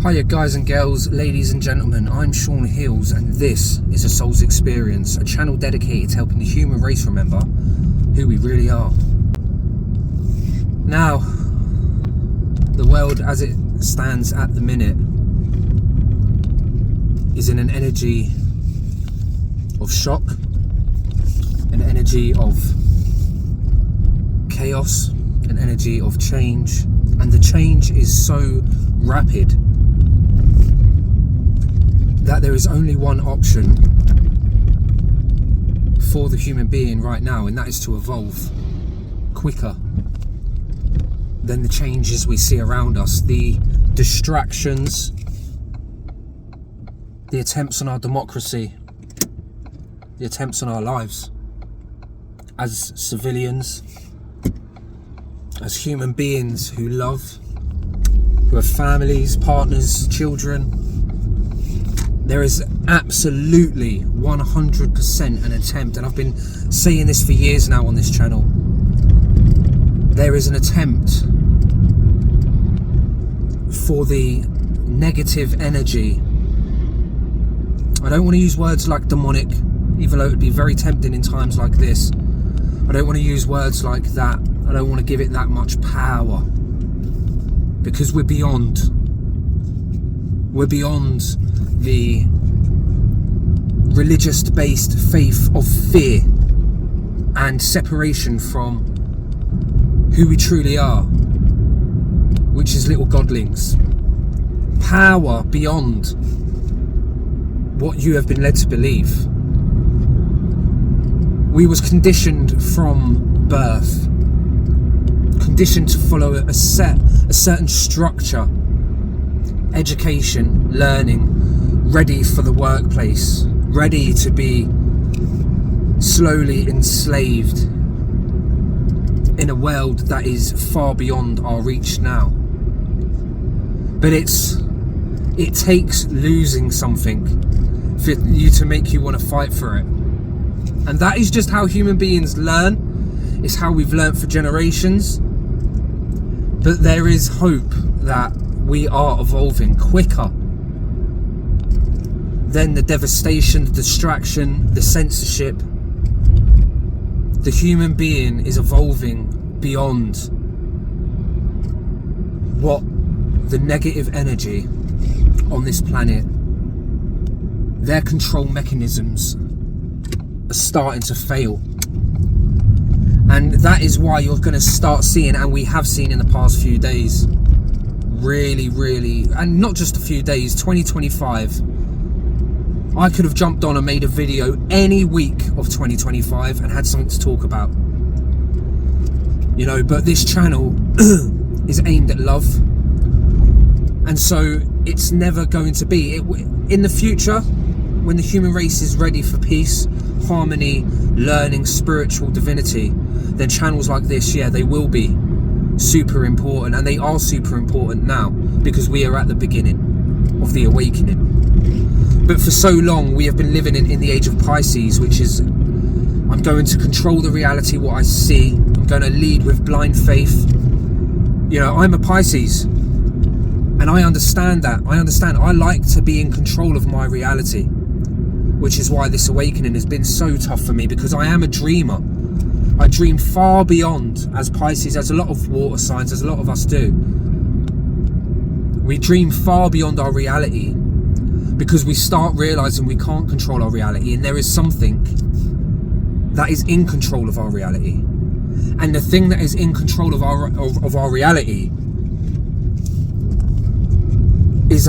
Hiya guys and girls, ladies and gentlemen, I'm Sean Hills and this is A Soul's Experience, a channel dedicated to helping the human race remember who we really are. Now, the world as it stands at the minute is in an energy of shock, an energy of chaos, an energy of change, and the change is so rapid that there is only one option for the human being right now, and that is to evolve quicker than the changes we see around us, the distractions, the attempts on our democracy, the attempts on our lives as civilians, as human beings who love, who have families, partners, children. There is absolutely 100% an attempt, and I've been saying this for years now on this channel. There is an attempt for the negative energy. I don't want to use words like demonic, even though it would be very tempting in times like this. I don't want to use words like that. I don't want to give it that much power, because we're beyond the religious-based faith of fear and separation from who we truly are, which is little godlings. Power beyond what you have been led to believe. We was conditioned from birth, conditioned to follow a certain structure, education, learning, ready for the workplace, ready to be slowly enslaved in a world that is far beyond our reach now. But it takes losing something for you to make you want to fight for it. And that is just how human beings learn. It's how we've learned for generations. But there is hope that we are evolving quicker than the devastation, the distraction, the censorship. The human being is evolving beyond what the negative energy on this planet, their control mechanisms are starting to fail. And that is why you're going to start seeing, and we have seen in the past few days, really, and not just a few days, 2025, I could have jumped on and made a video any week of 2025 and had something to talk about. You know, but this channel is aimed at love. And so it's never going to be. In the future, when the human race is ready for peace, harmony, learning, spiritual divinity, then channels like this, yeah, they will be super important, and they are super important now because we are at the beginning of the awakening. But for so long we have been living in the age of Pisces, which is, I'm going to control the reality, what I see. I'm going to lead with blind faith. You know, I'm a Pisces, and I understand that. I like to be in control of my reality, which is why this awakening has been so tough for me, because I am a dreamer. I dream far beyond, as Pisces, as a lot of water signs, as a lot of us do. We dream far beyond our reality because we start realizing we can't control our reality, and there is something that is in control of our reality. And the thing that is in control of our reality is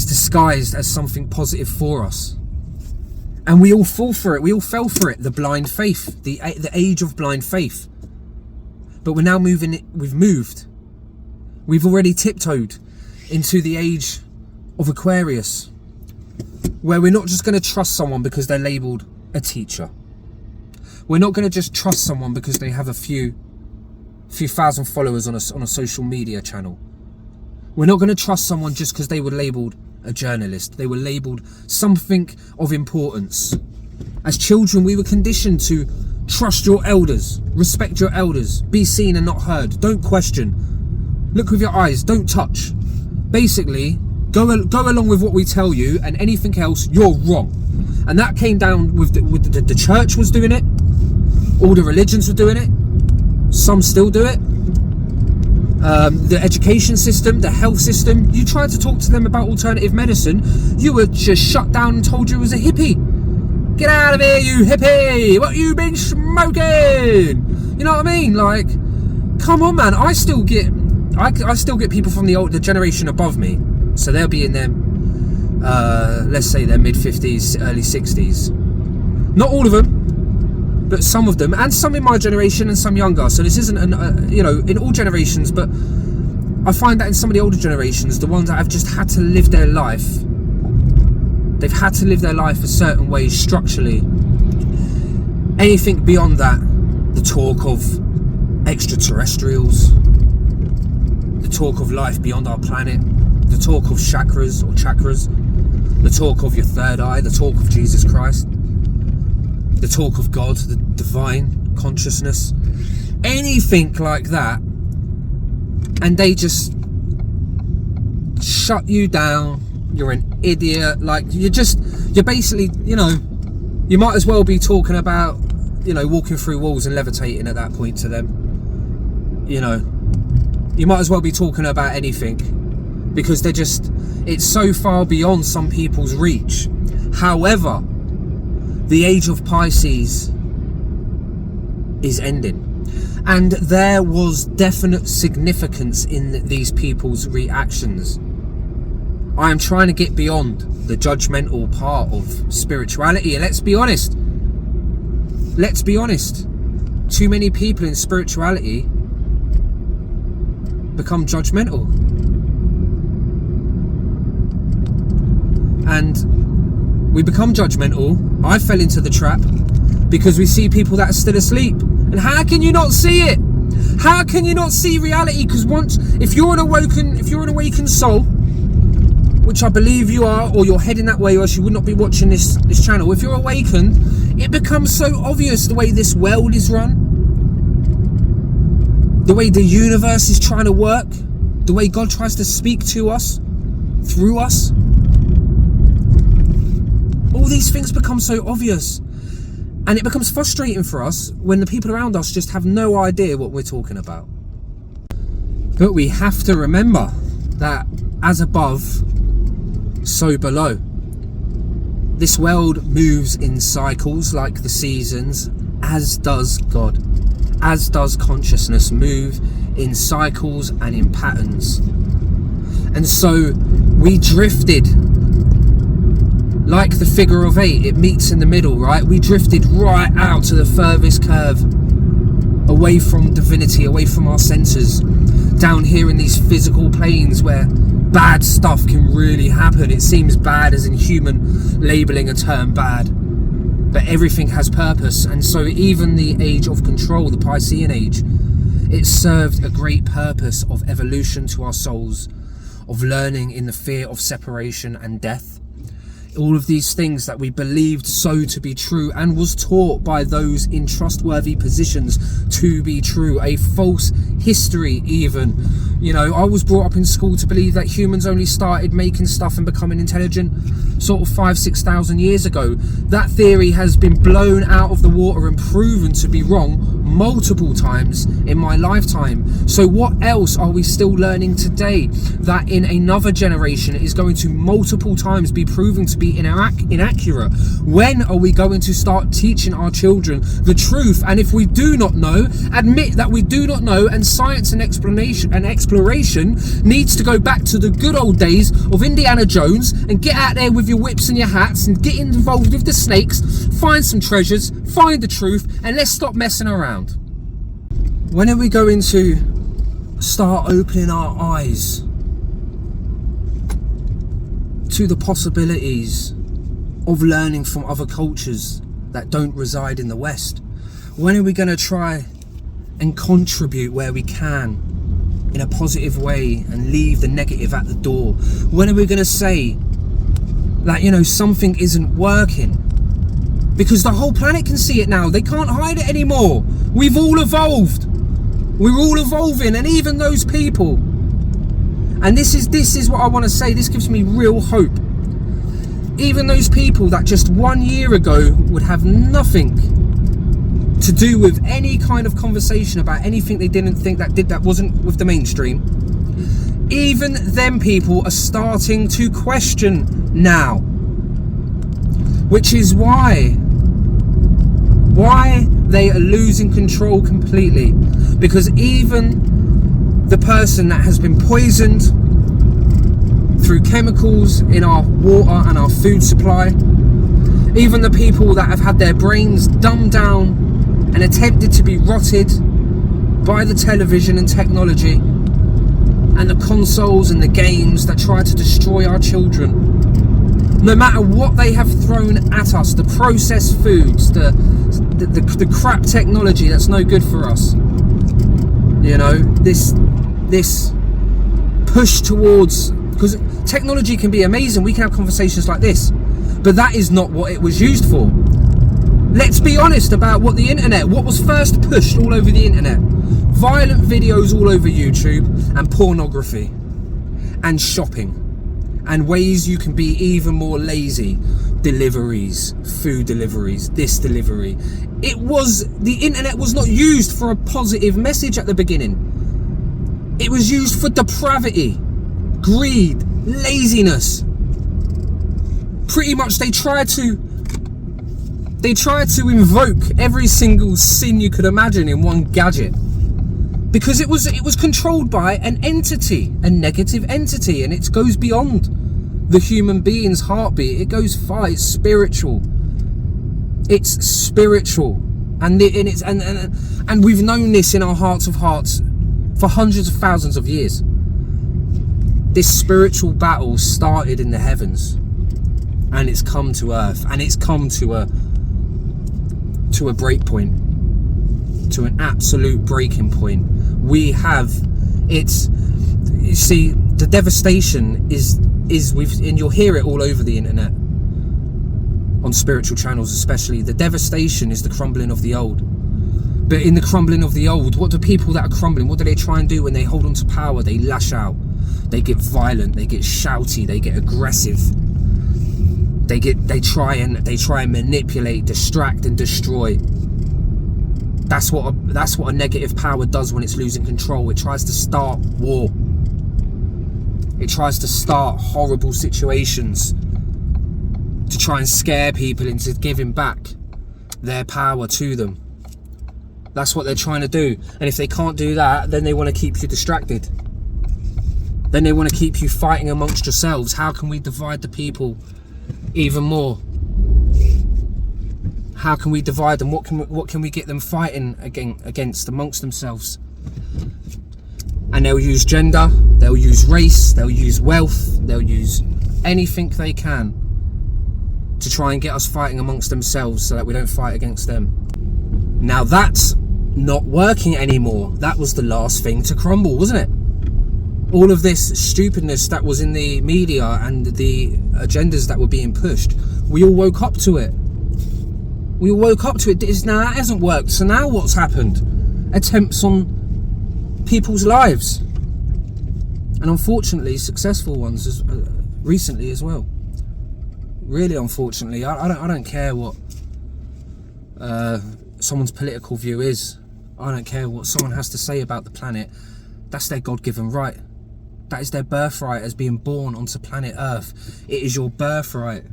disguised as something positive for us. And we all fall for it. We all fell for it. The blind faith, the age of blind faith. But we're now moving. We've moved. We've already tiptoed into the age of Aquarius, where we're not just going to trust someone because they're labelled a teacher. We're not going to just trust someone because they have a few thousand followers on a social media channel. We're not going to trust someone just because they were labelled a journalist. They were labelled something of importance. As children, we were conditioned to trust your elders, respect your elders, be seen and not heard, don't question. Look with your eyes, don't touch. Basically, go along with what we tell you, and anything else, you're wrong. And that came down with the church was doing it. All the religions were doing it. Some still do it. The education system, the health system. You tried to talk to them about alternative medicine, you were just shut down and told you was a hippie. Get out of here, you hippie! What you been smoking? You know what I mean? Like, come on, man. I still get people from the generation above me, so they'll be in their let's say their mid-50s, early 60s. Not all of them, but some of them, and some in my generation and some younger. So this isn't in all generations, but I find that in some of the older generations, the ones that have just had to live their life, they've had to live their life a certain way structurally. Anything beyond that, the talk of extraterrestrials, the talk of life beyond our planet, the talk of chakras, the talk of your third eye, the talk of Jesus Christ, the talk of God, the divine consciousness, anything like that, and they just shut you down. You're an idiot. Like, you're basically, you might as well be talking about, walking through walls and levitating at that point to them. You might as well be talking about anything, because it's so far beyond some people's reach. However, the age of Pisces is ending, and there was definite significance in these people's reactions. I am trying to get beyond the judgmental part of spirituality, and let's be honest, too many people in spirituality become judgmental, and we become judgmental. I fell into the trap because we see people that are still asleep. And how can you not see it? How can you not see reality? Because if you're an awakened soul, which I believe you are, or you're heading that way, or else you would not be watching this channel. If you're awakened, it becomes so obvious the way this world is run, the way the universe is trying to work, the way God tries to speak to us, through us. All these things become so obvious, and it becomes frustrating for us when the people around us just have no idea what we're talking about. But we have to remember that as above, so below. This world moves in cycles like the seasons, as does God, as does consciousness move in cycles and in patterns. And so we drifted like the figure of 8, it meets in the middle, right? We drifted right out to the furthest curve, away from divinity, away from our senses, down here in these physical planes where bad stuff can really happen. It seems bad as in human labeling a term bad, but everything has purpose. And so even the age of control, the Piscean age, it served a great purpose of evolution to our souls, of learning in the fear of separation and death. All of these things that we believed so to be true and was taught by those in trustworthy positions to be true, a false history even. I was brought up in school to believe that humans only started making stuff and becoming intelligent sort of 5,000-6,000 years ago. That theory has been blown out of the water and proven to be wrong multiple times in my lifetime. So what else are we still learning today that in another generation is going to multiple times be proven to be inaccurate? When are we going to start teaching our children the truth? And if we do not know, admit that we do not know, and science and exploration needs to go back to the good old days of Indiana Jones, and get out there with your whips and your hats and get involved with the snakes, find some treasures, find the truth, and let's stop messing around. When are we going to start opening our eyes to the possibilities of learning from other cultures that don't reside in the West? When are we going to try and contribute where we can in a positive way and leave the negative at the door? When are we going to say that, something isn't working? Because the whole planet can see it now. They can't hide it anymore. We've all evolved. We're all evolving, and even those people And this is what I want to say. This gives me real hope. Even those people that just 1 year ago would have nothing to do with any kind of conversation about anything they didn't think that wasn't with the mainstream, even them people are starting to question now, which is why they are losing control completely. Because even the person that has been poisoned through chemicals in our water and our food supply, even the people that have had their brains dumbed down and attempted to be rotted by the television and technology and the consoles and the games that try to destroy our children, no matter what they have thrown at us, the processed foods, the crap technology that's no good for us, you know, this push towards, because technology can be amazing, we can have conversations like this, but that is not what it was used for. Let's be honest about what was first pushed all over the internet. Violent videos all over YouTube, and pornography, and shopping, and ways you can be even more lazy. Deliveries, food deliveries, this delivery. The internet was not used for a positive message at the beginning. It was used for depravity, greed, laziness. Pretty much they tried to invoke every single sin you could imagine in one gadget, because it was controlled by an entity, a negative entity, and it goes beyond the human being's heartbeat. It goes far. It's spiritual. And we've known this in our hearts of hearts for hundreds of thousands of years. This spiritual battle started in the heavens, and it's come to earth, and it's come to a break point, to an absolute breaking point. You see, the devastation is and you'll hear it all over the internet, on spiritual channels especially. The devastation is the crumbling of the old. But in the crumbling of the old, what do people that are crumbling, what do they try and do when they hold on to power? They lash out, they get violent, they get shouty, they get aggressive. They try and manipulate, distract and destroy. That's what a negative power does when it's losing control. It tries to start war. It tries to start horrible situations to try and scare people into giving back their power to them. That's what they're trying to do. And if they can't do that, then they want to keep you distracted. Then they want to keep you fighting amongst yourselves. How can we divide the people even more? How can we divide them? What can we get them fighting against amongst themselves? And they'll use gender, they'll use race, they'll use wealth, they'll use anything they can to try and get us fighting amongst themselves so that we don't fight against them. Now that's not working anymore. That was the last thing to crumble, wasn't it? All of this stupidness that was in the media and the agendas that were being pushed, we all woke up to it. We all woke up to it. Now that hasn't worked. So now what's happened? Attempts on people's lives, and unfortunately successful ones recently as well. Really, unfortunately, I don't care what someone's political view is. I don't care what someone has to say about the planet. That's their God-given right. That is their birthright as being born onto planet Earth. It is your birthright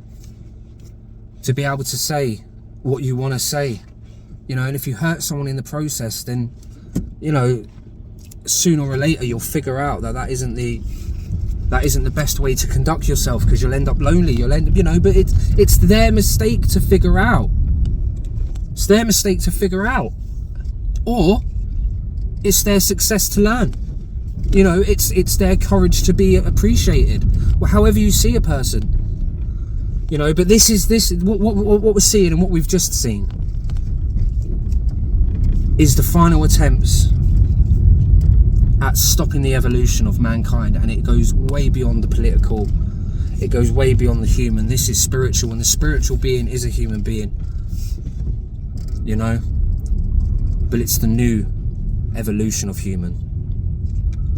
to be able to say what you want to say, you know. And if you hurt someone in the process, then, you know, sooner or later you'll figure out that isn't the best way to conduct yourself, because you'll end up lonely, you'll end up, you know. But it's their mistake to figure out. It's their mistake to figure out, or it's their success to learn. You know, it's their courage to be appreciated, however you see a person. You know, but this what we're seeing, and what we've just seen is the final attempts at stopping the evolution of mankind, and it goes way beyond the political. It goes way beyond the human. This is spiritual, and the spiritual being is a human being. You know, but it's the new evolution of human.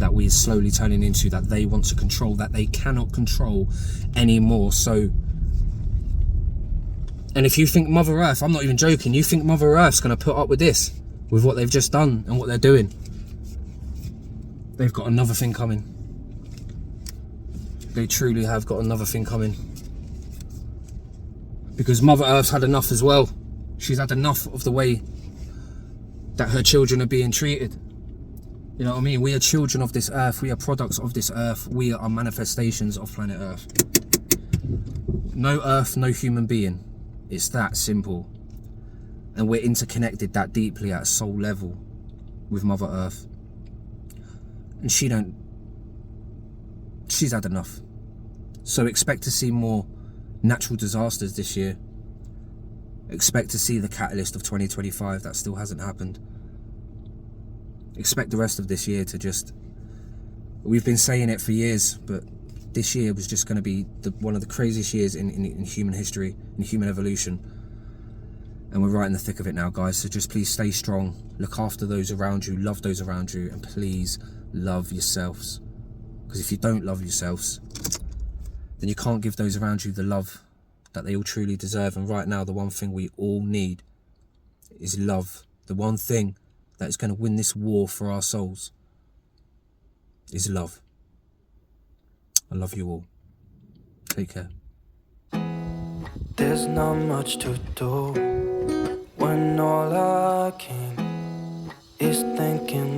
that we are slowly turning into, that they want to control, that they cannot control anymore. So, and if you think Mother Earth, I'm not even joking, you think Mother Earth's going to put up with this, with what they've just done and what they're doing, they've got another thing coming. They truly have got another thing coming. Because Mother Earth's had enough as well. She's had enough of the way that her children are being treated. You know what I mean? We are children of this earth. We are products of this earth. We are manifestations of planet Earth. No earth, no human being. It's that simple. And we're interconnected that deeply at a soul level with Mother Earth. And she's had enough. So expect to see more natural disasters this year. Expect to see the catalyst of 2025 that still hasn't happened. Expect the rest of this year to just... We've been saying it for years, but this year was just going to be one of the craziest years in human history, in human evolution. And we're right in the thick of it now, guys. So just please stay strong. Look after those around you. Love those around you. And please love yourselves. Because if you don't love yourselves, then you can't give those around you the love that they all truly deserve. And right now, the one thing we all need is love. The one thing that is going to win this war for our souls is love. I love you all. Take care. There's not much to do when all I can is thinking